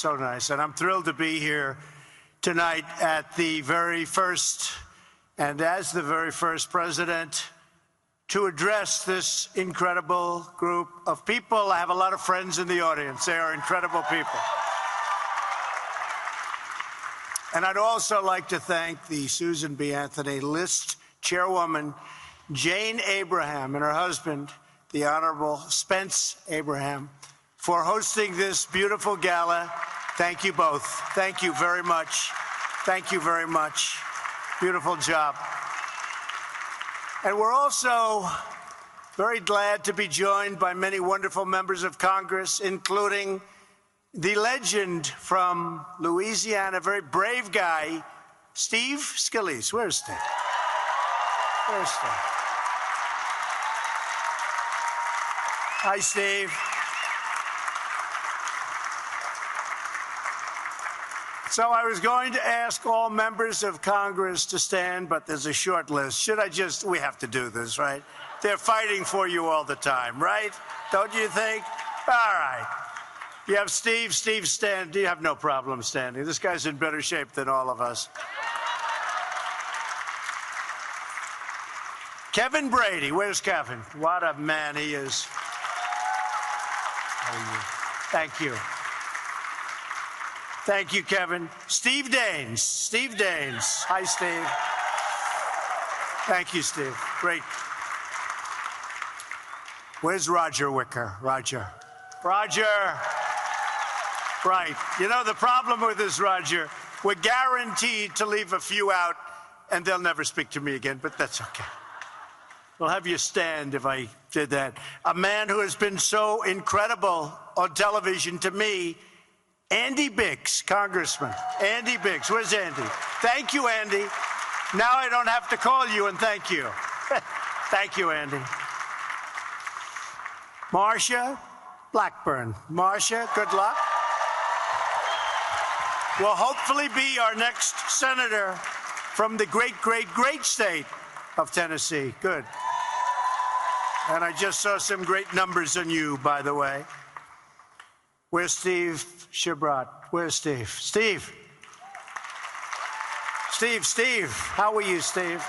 so nice. And I'm thrilled to be here tonight at the very first, and as the very first president, to address this incredible group of people. I have a lot of friends in the audience. They are incredible people. And I'd also like to thank the Susan B. Anthony List chairwoman, Jane Abraham, and her husband, the Honorable Spence Abraham, for hosting this beautiful gala. Thank you both. Thank you very much. Thank you very much. Beautiful job. And we're also very glad to be joined by many wonderful members of Congress, including the legend from Louisiana, a very brave guy, Steve Scalise. Where's Steve? Where's Steve? Hi, Steve. So I was going to ask all members of Congress to stand, but there's a short list. Should I just, we have to do this, right? They're fighting for you all the time, right? Don't you think? All right. You have Steve. Steve, stand. You have no problem standing. This guy's in better shape than all of us. Kevin Brady. Where's Kevin? What a man he is. Thank you. Thank you, Kevin. Steve Daines. Steve Daines. Hi, Steve. Thank you, Steve. Great. Where's Roger Wicker? Roger. Roger. Right. You know, the problem with this, Roger, we're guaranteed to leave a few out, and they'll never speak to me again, but that's okay. We'll have you stand if I did that. A man who has been so incredible on television to me, Andy Biggs, Congressman. Andy Biggs. Where's Andy? Thank you, Andy. Now I don't have to call you and thank you. Thank you, Andy. Marsha Blackburn. Marsha, good luck. Will hopefully be our next senator from the great, great, great state of Tennessee. Good. And I just saw some great numbers on you, by the way. Where's Steve Shabrat? Where's Steve? Steve. Steve. How are you, Steve?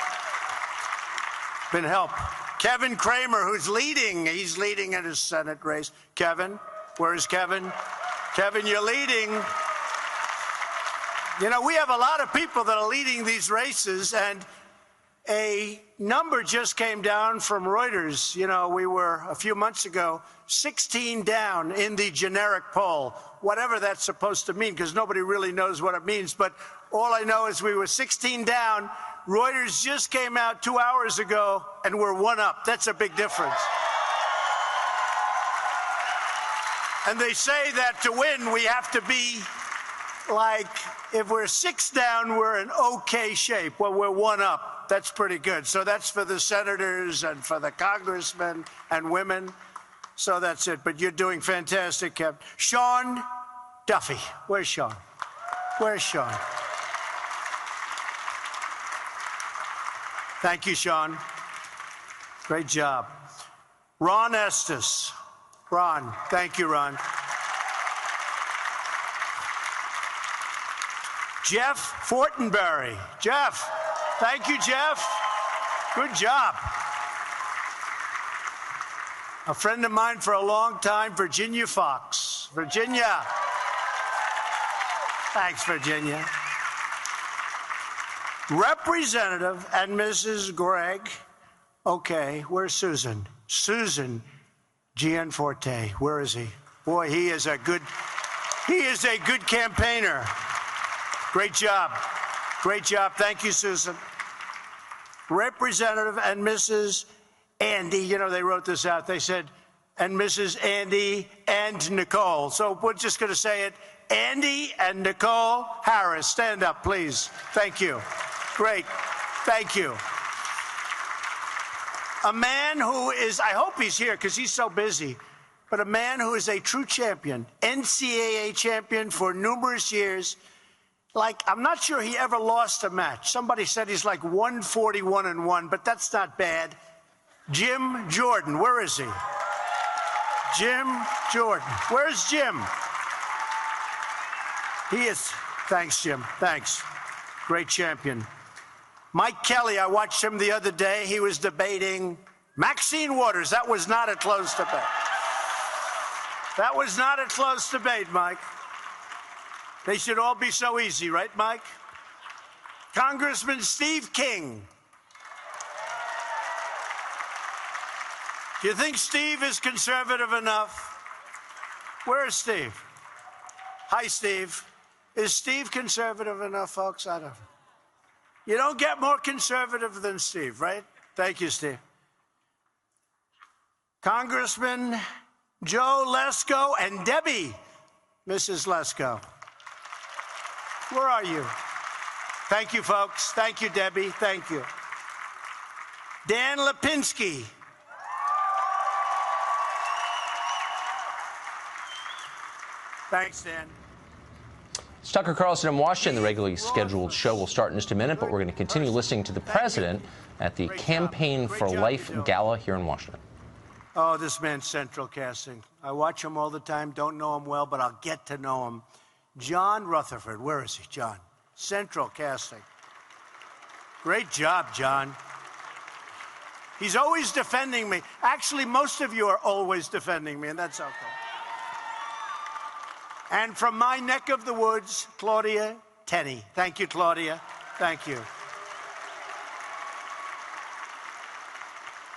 Been help. Kevin Kramer, who's leading. He's leading in his Senate race. Kevin, where's Kevin? Kevin, you're leading. You know, we have a lot of people that are leading these races, and a number just came down from Reuters. You know, we were, a few months ago, 16 down in the generic poll, whatever that's supposed to mean, because nobody really knows what it means. But all I know is we were 16 down. Reuters just came out 2 hours ago, and we're 1 up. That's a big difference. And they say that to win, we have to be like, if we're 6 down, we're in okay shape. Well, we're 1 up. That's pretty good. So that's for the senators and for the congressmen and women. So that's it. But you're doing fantastic, Kev. Sean Duffy. Where's Sean? Where's Sean? Thank you, Sean. Great job. Ron Estes. Ron. Thank you, Ron. Jeff Fortenberry. Jeff. Thank you, Jeff. Good job. A friend of mine for a long time, Virginia Fox. Virginia. Thanks, Virginia. Representative and Mrs. Gregg. Okay, where's Susan? Susan Gianforte. Where is he? Boy, he is a good campaigner. Great job. Great job. Thank you, Susan. Representative and Mrs. Andy, you know, they wrote this out. They said, and Mrs. Andy and Nicole. So we're just going to say it. Andy and Nicole Harris. Stand up, please. Thank you. Great. Thank you. A man who is, I hope he's here because he's so busy, but a man who is a true champion, NCAA champion for numerous years. Like, I'm not sure he ever lost a match. Somebody said he's like 141-1, but that's not bad. Jim Jordan, where is he? Jim Jordan. Where's Jim? He is. Thanks, Jim. Thanks. Great champion. Mike Kelly, I watched him the other day. He was debating Maxine Waters. That was not a close debate. That was not a close debate, Mike. They should all be so easy, right, Mike? Congressman Steve King. Do you think Steve is conservative enough? Where is Steve? Hi, Steve. Is Steve conservative enough, folks? I don't know. You don't get more conservative than Steve, right? Thank you, Steve. Congressman Joe Lesko and Debbie, Mrs. Lesko. Where are you? Thank you, folks. Thank you, Debbie. Thank you. Dan Lipinski. Thanks, Dan. It's Tucker Carlson in Washington. The regularly scheduled show will start in just a minute, but we're going to continue listening to the president at the Campaign for Life Gala here in Washington. Oh, this man's central casting. I watch him all the time, don't know him well, but I'll get to know him. John Rutherford. Where is he, John? Central casting. Great job, John. He's always defending me. Actually, most of you are always defending me, and that's okay. And from my neck of the woods, Claudia Tenney. Thank you, Claudia. Thank you.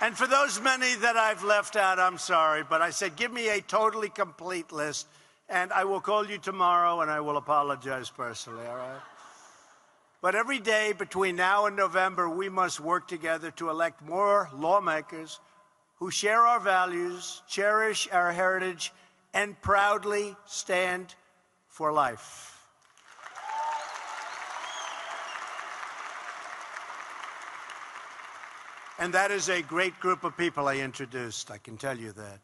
And for those many that I've left out, I'm sorry, but I said, give me a totally complete list, and I will call you tomorrow, and I will apologize personally, all right? But every day between now and November, we must work together to elect more lawmakers who share our values, cherish our heritage, and proudly stand for life. And that is a great group of people I introduced, I can tell you that.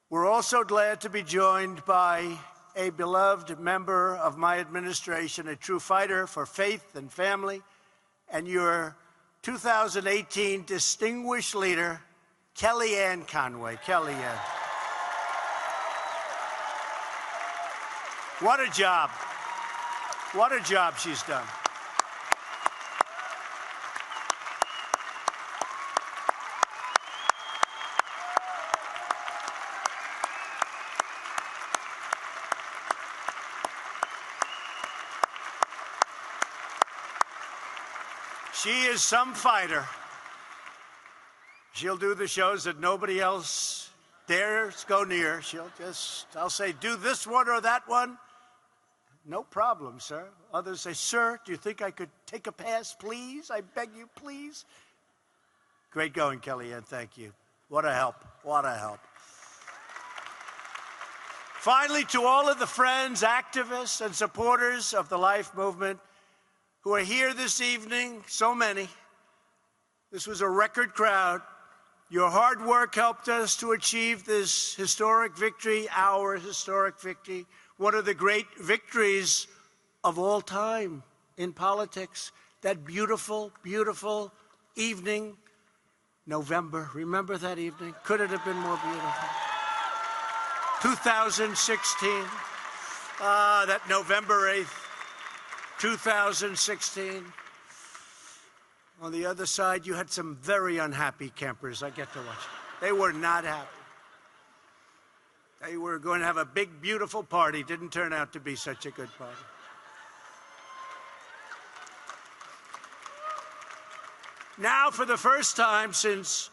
We're also glad to be joined by a beloved member of my administration, a true fighter for faith and family, and your 2018 Distinguished Leader, Kellyanne Conway. Kellyanne. What a job. What a job she's done. She is some fighter. She'll do the shows that nobody else dares go near. I'll say, do this one or that one. No problem, sir. Others say, sir, do you think I could take a pass, please? I beg you, please. Great going, Kellyanne. Thank you. What a help. What a help. Finally, to all of the friends, activists, and supporters of the Life movement who are here this evening, so many. This was a record crowd. Your hard work helped us to achieve this historic victory, our historic victory, one of the great victories of all time in politics. That beautiful, beautiful evening, November. Remember that evening? Could it have been more beautiful? 2016. That November 8th, 2016. On the other side, you had some very unhappy campers. I get to watch. They were not happy. They were going to have a big, beautiful party. Didn't turn out to be such a good party. Now, for the first time since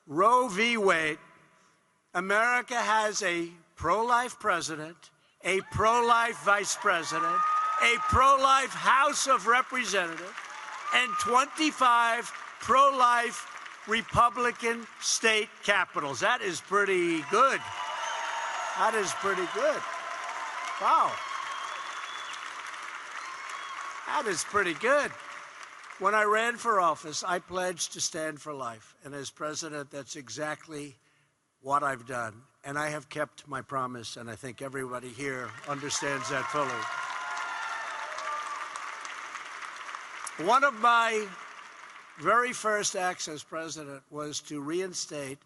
Roe v. Wade, America has a pro-life president, a pro-life vice president, a pro-life House of Representatives, and 25 pro-life Republican state capitals. That is pretty good. That is pretty good. Wow. That is pretty good. When I ran for office, I pledged to stand for life. And as president, that's exactly what I've done. And I have kept my promise, and I think everybody here understands that fully. One of my very first acts as president was to reinstate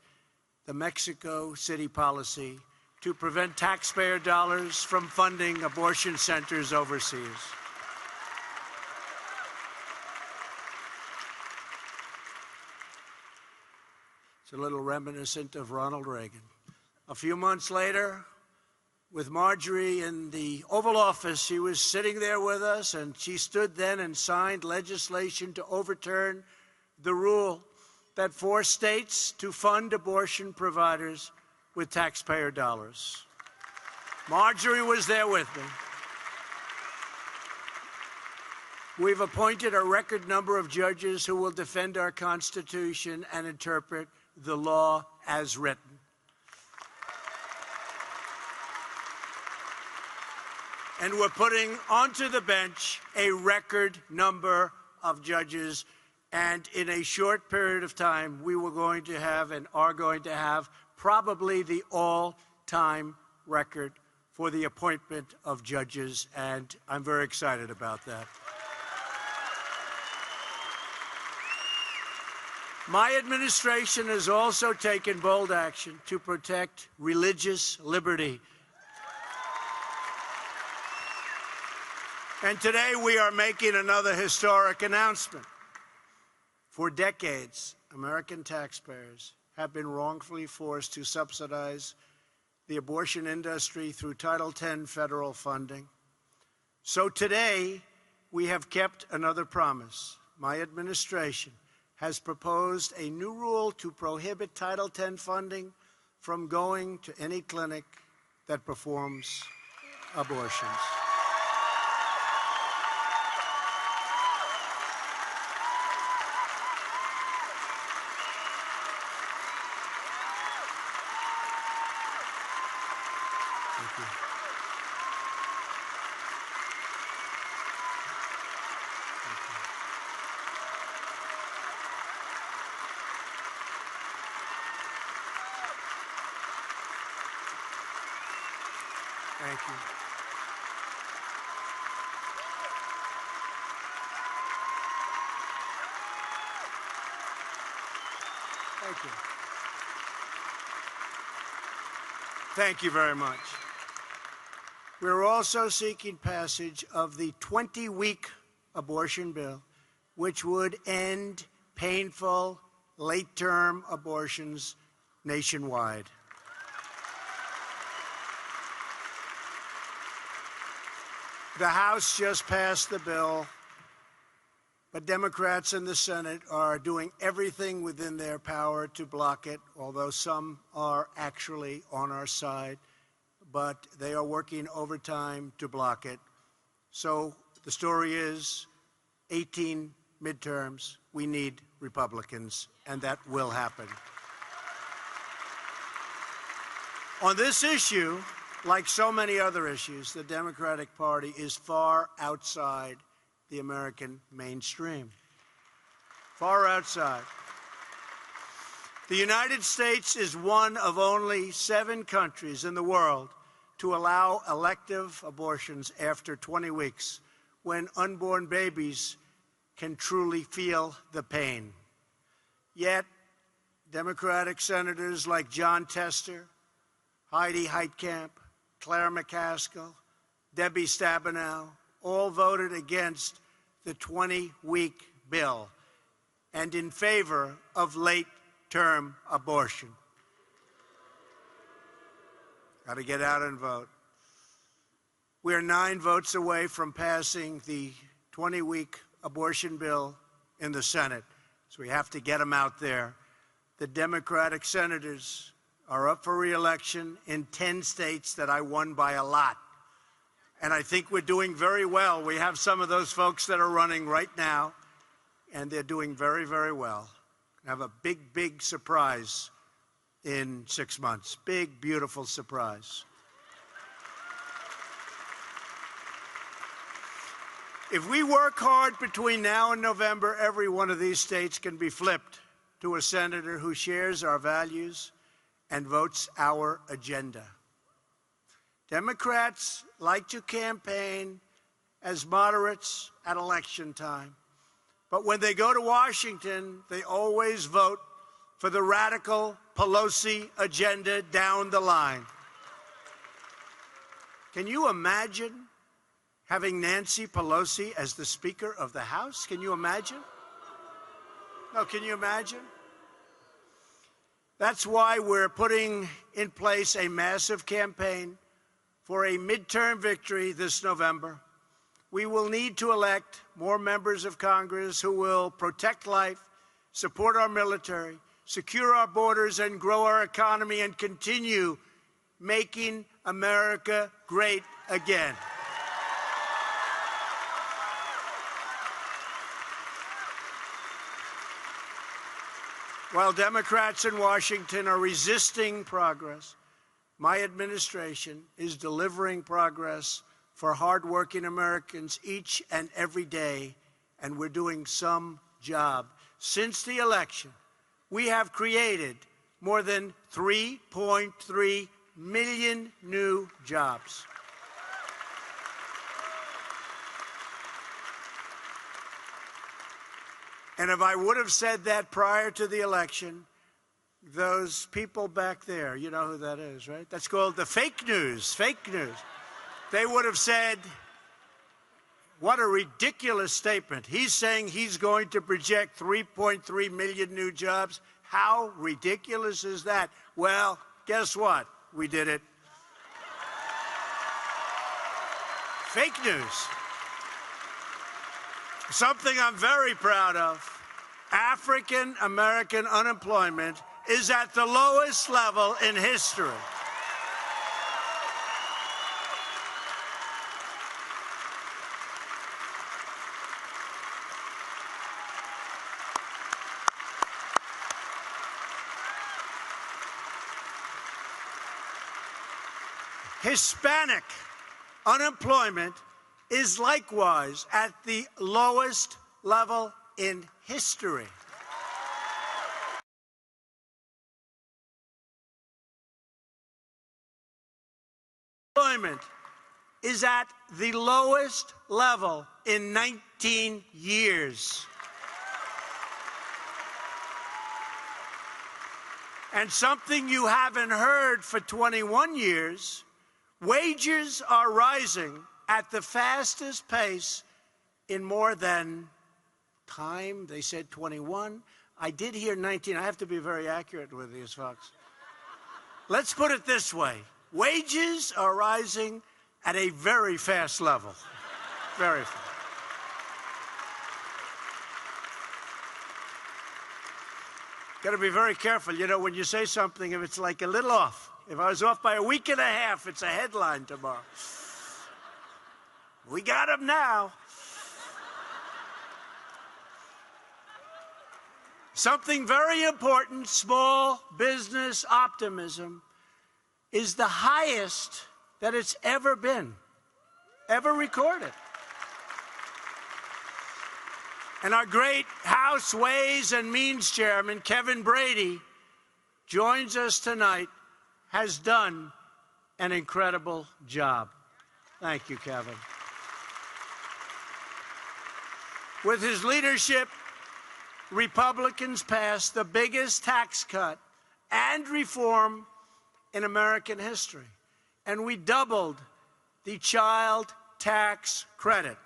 the Mexico City policy to prevent taxpayer dollars from funding abortion centers overseas. It's a little reminiscent of Ronald Reagan. A few months later, with Marjorie in the Oval Office, she was sitting there with us, and she stood then and signed legislation to overturn the rule that forced states to fund abortion providers with taxpayer dollars. Marjorie was there with me. We've appointed a record number of judges who will defend our Constitution and interpret the law as written. And we're putting onto the bench a record number of judges. And in a short period of time, we were going to have and are going to have probably the all-time record for the appointment of judges. And I'm very excited about that. My administration has also taken bold action to protect religious liberty. And today we are making another historic announcement. For decades, American taxpayers have been wrongfully forced to subsidize the abortion industry through Title X federal funding. So today, we have kept another promise. My administration has proposed a new rule to prohibit Title X funding from going to any clinic that performs abortions. Thank you. Thank you. Thank you. Thank you very much. We're also seeking passage of the 20-week abortion bill, which would end painful late-term abortions nationwide. The House just passed the bill, but Democrats in the Senate are doing everything within their power to block it, although some are actually on our side, but they are working overtime to block it. So the story is 18 midterms. We need Republicans, and that will happen. On this issue, like so many other issues, the Democratic Party is far outside the American mainstream. Far outside. The United States is one of only 7 countries in the world to allow elective abortions after 20 weeks, when unborn babies can truly feel the pain. Yet, Democratic senators like John Tester, Heidi Heitkamp, Claire McCaskill, Debbie Stabenow, all voted against the 20-week bill and in favor of late-term abortion. Got to get out and vote. We are 9 votes away from passing the 20-week abortion bill in the Senate, so we have to get them out there. The Democratic senators are up for re-election in 10 states that I won by a lot. And I think we're doing very well. We have some of those folks that are running right now, and they're doing very, very well. I have a big, big surprise in 6 months. Big, beautiful surprise. If we work hard between now and November, every one of these states can be flipped to a senator who shares our values and votes our agenda. Democrats like to campaign as moderates at election time, but when they go to Washington, they always vote for the radical Pelosi agenda down the line. Can you imagine having Nancy Pelosi as the Speaker of the House? Can you imagine? No, can you imagine? That's why we're putting in place a massive campaign for a midterm victory this November. We will need to elect more members of Congress who will protect life, support our military, secure our borders, and grow our economy and continue making America great again. While Democrats in Washington are resisting progress, my administration is delivering progress for hardworking Americans each and every day, and we're doing some job. Since the election, we have created more than 3.3 million new jobs. And if I would have said that prior to the election, those people back there, you know who that is, right? That's called the fake news, They would have said, what a ridiculous statement. He's saying he's going to project 3.3 million new jobs. How ridiculous is that? Well, guess what? We did it. Fake news. Something I'm very proud of. African American unemployment is at the lowest level in history. Hispanic unemployment is likewise at the lowest level in history. Unemployment is at the lowest level in 19 years. And something you haven't heard for 21 years, wages are rising at the fastest pace in more than time. They said 21. I did hear 19. I have to be very accurate with these folks. Let's put it this way. Wages are rising at a very fast level. Very fast. Got to be very careful. You know, when you say something, if it's like a little off, if I was off by a week and a half, it's a headline tomorrow. We got him now. Something very important, small business optimism is the highest that it's ever been, ever recorded. And our great House Ways and Means Chairman, Kevin Brady, joins us tonight, has done an incredible job. Thank you, Kevin. With his leadership, Republicans passed the biggest tax cut and reform in American history, and we doubled the child tax credit.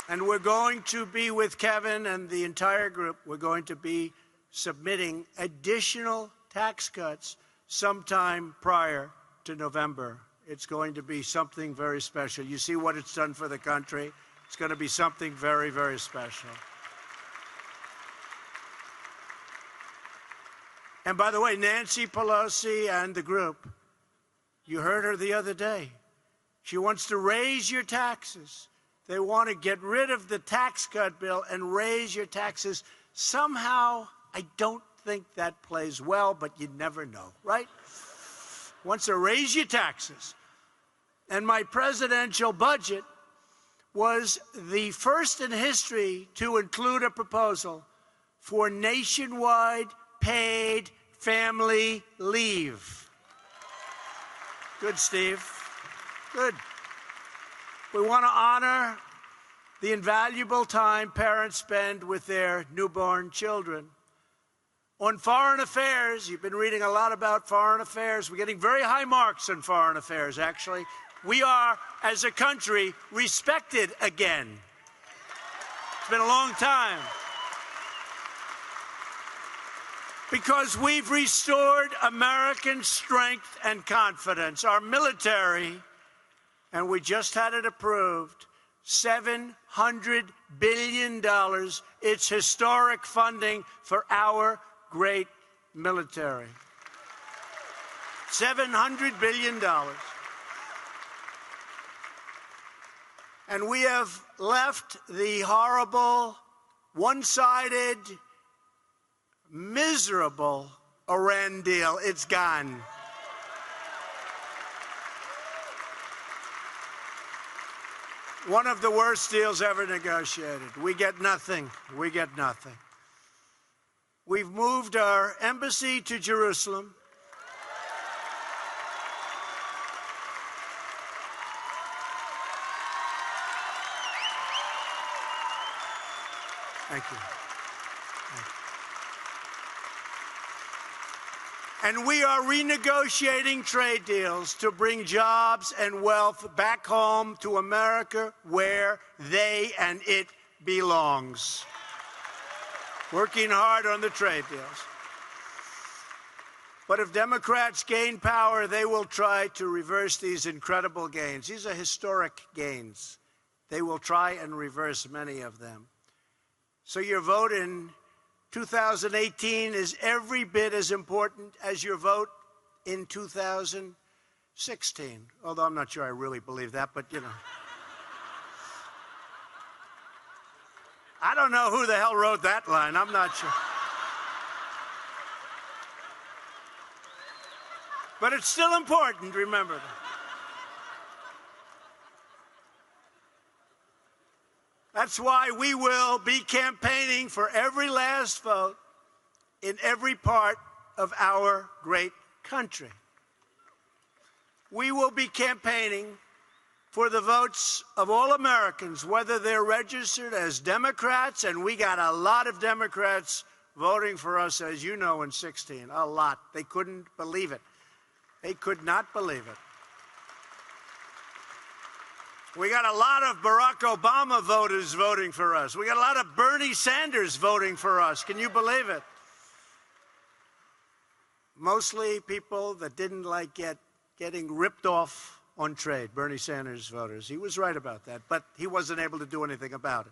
And we're going to be, with Kevin and the entire group, we're going to be submitting additional tax cuts sometime prior to November. It's going to be something very special. You see what it's done for the country. It's going to be something very, very special. And by the way, Nancy Pelosi and the group, you heard her the other day. She wants to raise your taxes. They want to get rid of the tax cut bill and raise your taxes. Somehow, I don't think that plays well, but you never know, right? Wants to raise your taxes. And my presidential budget was the first in history to include a proposal for nationwide paid family leave. Good, Steve. Good. We want to honor the invaluable time parents spend with their newborn children. On foreign affairs, you've been reading a lot about foreign affairs. We're getting very high marks on foreign affairs, actually. We are, as a country, respected again. It's been a long time. Because we've restored American strength and confidence. Our military, and we just had it approved, $700 billion. It's historic funding for our great military. $700 billion. And we have left the horrible, one-sided, miserable Iran deal. It's gone. One of the worst deals ever negotiated. We get nothing. We get nothing. We've moved our embassy to Jerusalem. Thank you. And we are renegotiating trade deals to bring jobs and wealth back home to America, where they and it belongs. Working hard on the trade deals. But if Democrats gain power, they will try to reverse these incredible gains. These are historic gains. They will try and reverse many of them. So your vote in 2018 is every bit as important as your vote in 2016. Although I'm not sure I really believe that, but you know. I don't know who the hell wrote that line. I'm not sure. But it's still important, remember that. That's why we will be campaigning for every last vote in every part of our great country. We will be campaigning for the votes of all Americans, whether they're registered as Democrats, and we got a lot of Democrats voting for us, as you know, in 2016. A lot. They couldn't believe it. They could not believe it. We got a lot of Barack Obama voters voting for us. We got a lot of Bernie Sanders voting for us. Can you believe it? Mostly people that didn't like getting ripped off on trade, Bernie Sanders voters. He was right about that, but he wasn't able to do anything about it.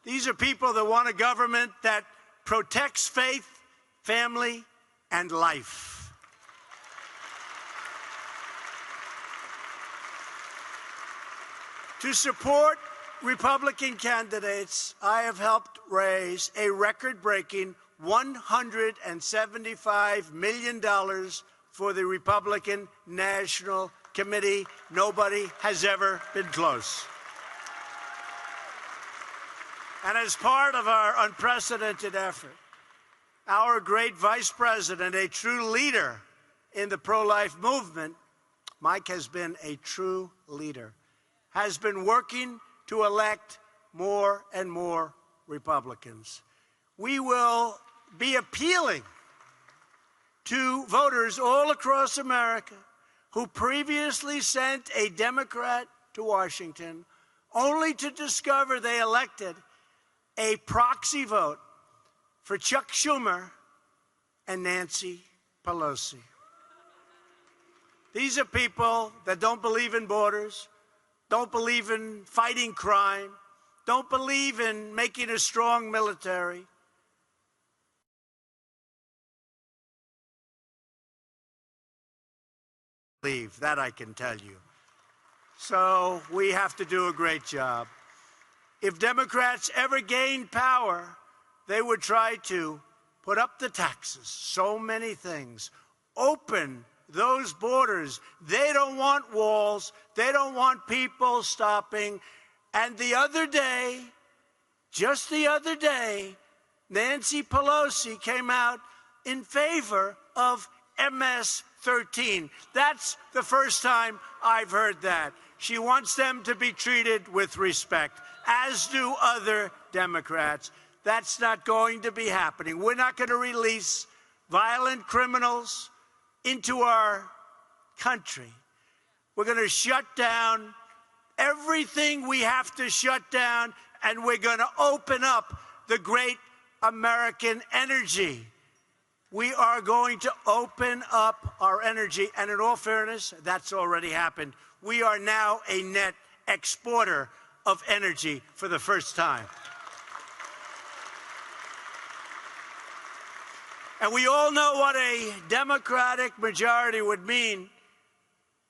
These are people that want a government that protects faith, family, and life. To support Republican candidates, I have helped raise a record-breaking $175 million for the Republican National Committee. Nobody has ever been close. And as part of our unprecedented effort, our great vice president, a true leader in the pro-life movement, Mike has been a true leader, has been working to elect more and more Republicans. We will be appealing to voters all across America who previously sent a Democrat to Washington only to discover they elected a proxy vote for Chuck Schumer and Nancy Pelosi. These are people that don't believe in borders, don't believe in fighting crime, don't believe in making a strong military. Believe that, I can tell you. So we have to do a great job. If Democrats ever gained power, they would try to put up the taxes, so many things, open those borders. They don't want walls. They don't want people stopping. And the other day, just the other day, Nancy Pelosi came out in favor of MS-13. That's the first time I've heard that. She wants them to be treated with respect, as do other Democrats. That's not going to be happening. We're not going to release violent criminals into our country. We're going to shut down everything we have to shut down, and we're going to open up the great American energy. We are going to open up our energy, and in all fairness, that's already happened. We are now a net exporter of energy for the first time. And we all know what a Democratic majority would mean,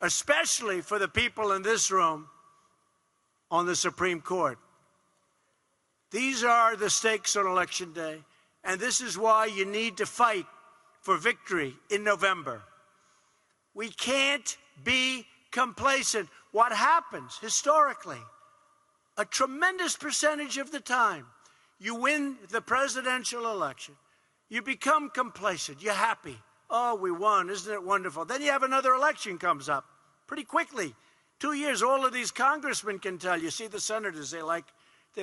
especially for the people in this room on the Supreme Court. These are the stakes on Election Day, and this is why you need to fight for victory in November. We can't be complacent. What happens historically, a tremendous percentage of the time, you win the presidential election, you become complacent, you're happy. Oh, we won, isn't it wonderful? Then you have another election comes up pretty quickly. 2 years, all of these congressmen can tell you. See, the senators, they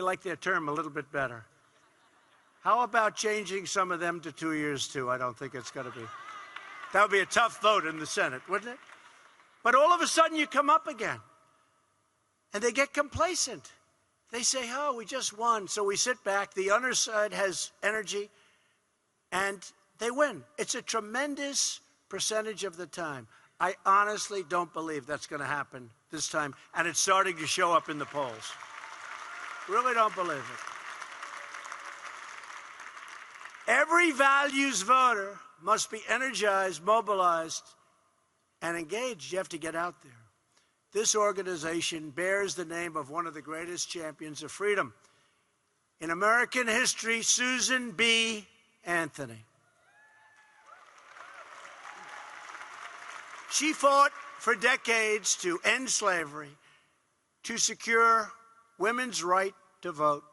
like their term a little bit better. How about changing some of them to 2 years, too? I don't think it's going to be. That would be a tough vote in the Senate, wouldn't it? But all of a sudden, you come up again, and they get complacent. They say, oh, we just won. So we sit back. The other side has energy, and they win. It's a tremendous percentage of the time. I honestly don't believe that's going to happen this time, and it's starting to show up in the polls. Really don't believe it. Every values voter must be energized, mobilized, and engaged. You have to get out there. This organization bears the name of one of the greatest champions of freedom in American history, Susan B. Anthony. She fought for decades to end slavery, to secure women's right to vote,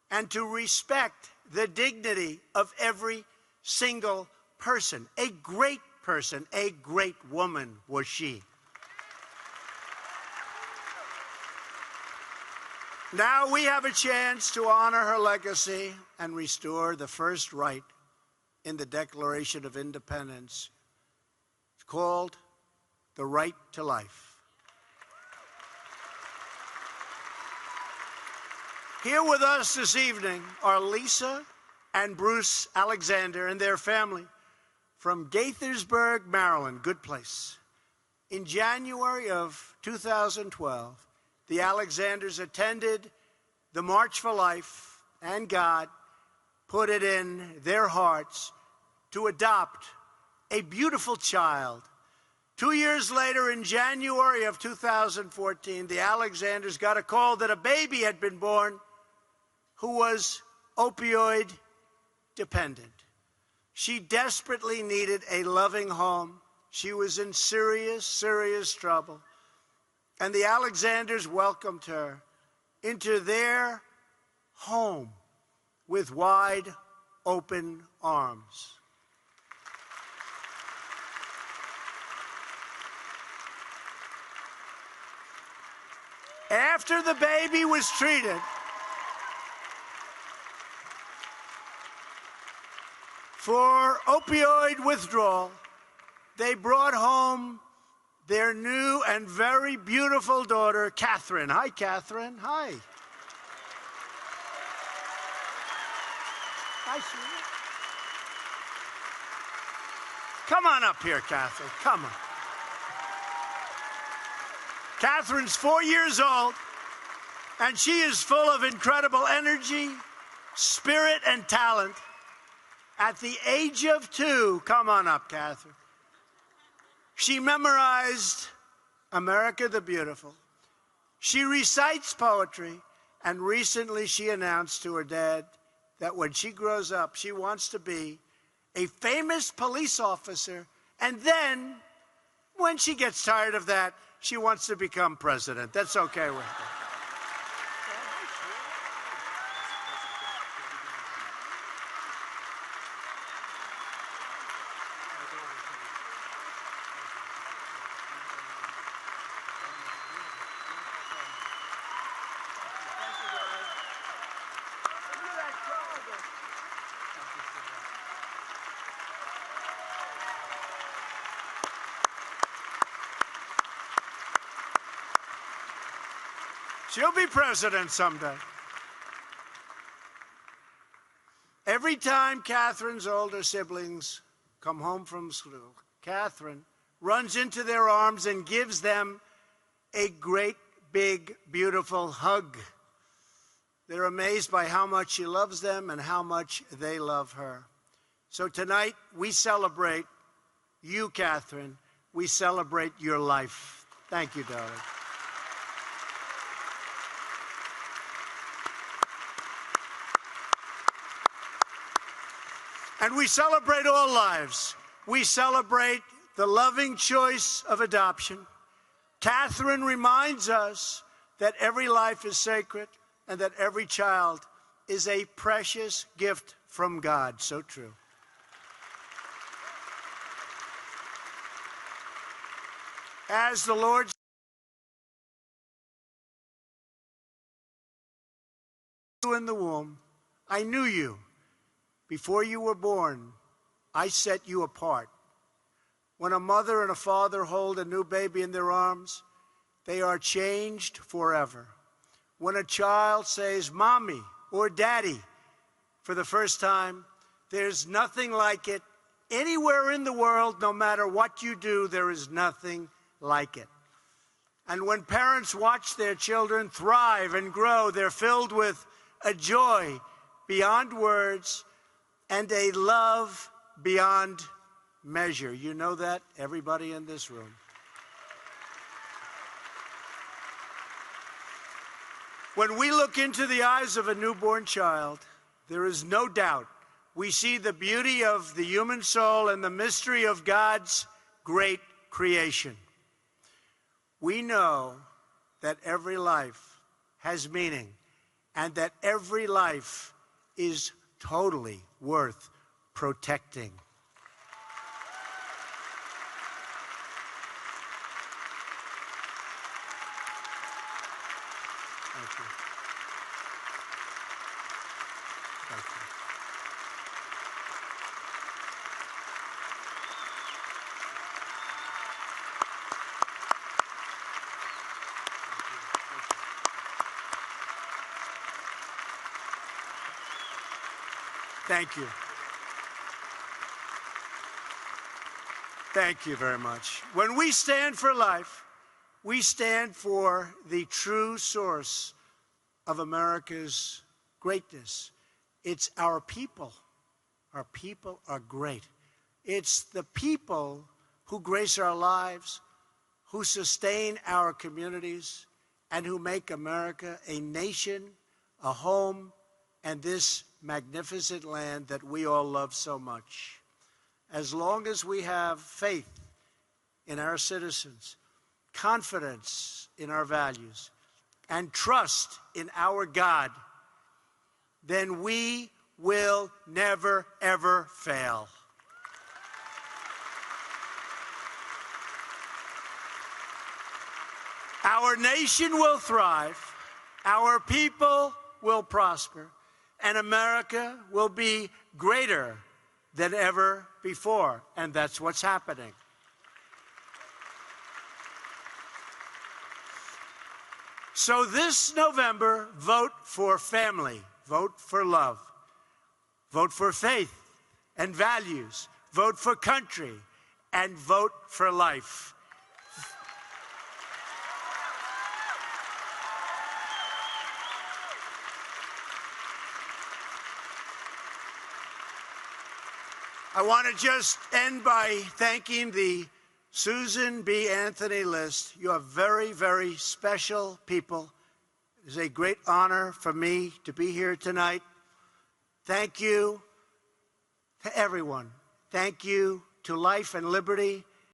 and to respect the dignity of every single person. A great person, a great woman was she. Now we have a chance to honor her legacy and restore the first right in the Declaration of Independence. It's called the right to life. Here with us this evening are Lisa and Bruce Alexander and their family from Gaithersburg, Maryland. Good place. In January of 2012, the Alexanders attended the March for Life, and God put it in their hearts to adopt a beautiful child. 2 years later, in January of 2014, the Alexanders got a call that a baby had been born who was opioid dependent. She desperately needed a loving home. She was in serious, serious trouble. And the Alexanders welcomed her into their home with wide open arms. After the baby was treated for opioid withdrawal, they brought home their new and very beautiful daughter, Catherine. Hi, Catherine. Hi. Hi, sweetie. Come on up here, Catherine. Come on. Catherine's 4 years old, and she is full of incredible energy, spirit, and talent. At the age of 2, come on up, Catherine, she memorized America the Beautiful. She recites poetry, and recently she announced to her dad that when she grows up, she wants to be a famous police officer, and then, when she gets tired of that, she wants to become president. That's okay with her. She'll be president someday. Every time Catherine's older siblings come home from school, Catherine runs into their arms and gives them a great, big, beautiful hug. They're amazed by how much she loves them and how much they love her. So tonight, we celebrate you, Catherine. We celebrate your life. Thank you, darling. And we celebrate all lives. We celebrate the loving choice of adoption. Catherine reminds us that every life is sacred and that every child is a precious gift from God. So true. As the Lord in the womb, I knew you. Before you were born, I set you apart. When a mother and a father hold a new baby in their arms, they are changed forever. When a child says, Mommy or Daddy, for the first time, there's nothing like it. Anywhere in the world, no matter what you do, there is nothing like it. And when parents watch their children thrive and grow, they're filled with a joy beyond words and a love beyond measure. You know that, everybody in this room. When we look into the eyes of a newborn child, there is no doubt we see the beauty of the human soul and the mystery of God's great creation. We know that every life has meaning and that every life is totally worth protecting. Thank you. Thank you. Thank you. Thank you very much. When we stand for life, we stand for the true source of America's greatness. It's our people. Our people are great. It's the people who grace our lives, who sustain our communities, and who make America a nation, a home, and this magnificent land that we all love so much. As long as we have faith in our citizens, confidence in our values, and trust in our God, then we will never, ever fail. Our nation will thrive, our people will prosper, and America will be greater than ever before. And that's what's happening. So this November, vote for family, vote for love, vote for faith and values, vote for country, and vote for life. I want to just end by thanking the Susan B. Anthony list. You are very, very special people. It is a great honor for me to be here tonight. Thank you to everyone. Thank you to Life and Liberty.